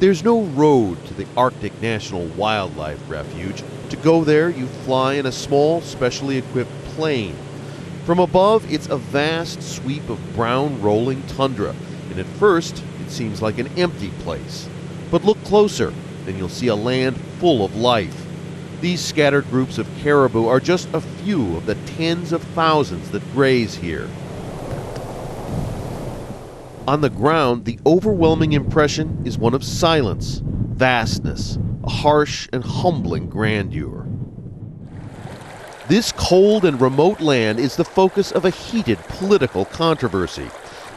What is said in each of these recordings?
There's no road to the Arctic National Wildlife Refuge. To go there, you fly in a small, specially equipped plane. From above, it's a vast sweep of brown rolling tundra, and at first, it seems like an empty place. But look closer, and you'll see a land full of life. These scattered groups of caribou are just a few of the tens of thousands that graze here. On the ground, the overwhelming impression is one of silence, vastness, a harsh and humbling grandeur. This cold and remote land is the focus of a heated political controversy.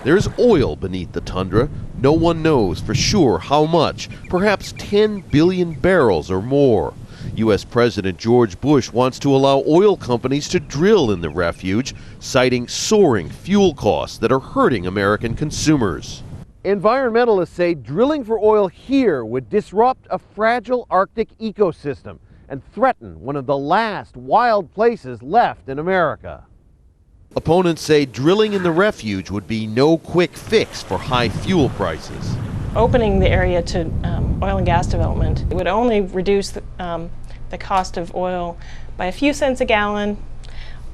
There is oil beneath the tundra. No one knows for sure how much, perhaps 10 billion barrels or more. U.S. President George Bush wants to allow oil companies to drill in the refuge, citing soaring fuel costs that are hurting American consumers. Environmentalists say drilling for oil here would disrupt a fragile Arctic ecosystem and threaten one of the last wild places left in America. Opponents say drilling in the refuge would be no quick fix for high fuel prices. Opening the area to oil and gas development would only reduce the cost of oil by a few cents a gallon,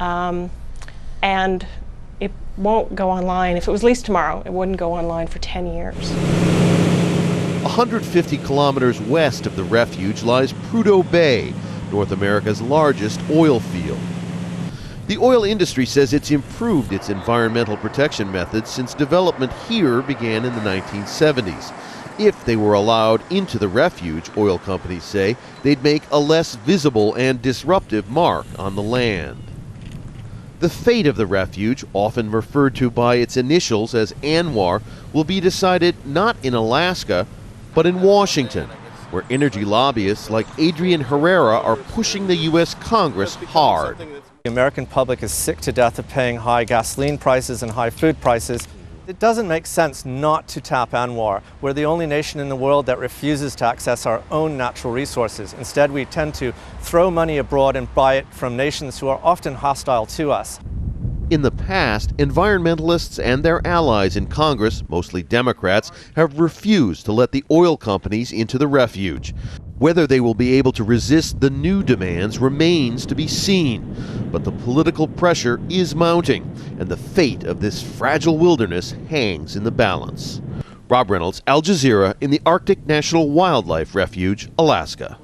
and it won't go online. If it was leased tomorrow, it wouldn't go online for 10 years. 150 kilometers west of the refuge lies Prudhoe Bay, North America's largest oil field. The oil industry says it's improved its environmental protection methods since development here began in the 1970s. If they were allowed into the refuge, oil companies say, they'd make a less visible and disruptive mark on the land. The fate of the refuge, often referred to by its initials as ANWR, will be decided not in Alaska, but in Washington, where energy lobbyists like ADRIAN HERRERA are pushing the U.S. Congress hard. The American public is sick to death of paying high gasoline prices and high food prices. It doesn't make sense not to tap ANWR. We're the only nation in the world that refuses to access our own natural resources. Instead, we tend to throw money abroad and buy it from nations who are often hostile to us. In the past, environmentalists and their allies in Congress, mostly Democrats, have refused to let the oil companies into the refuge. Whether they will be able to resist the new demands remains to be seen. But the political pressure is mounting, and the fate of this fragile wilderness hangs in the balance. Robert Reynolds, Al Jazeera, in the Arctic National Wildlife Refuge, Alaska.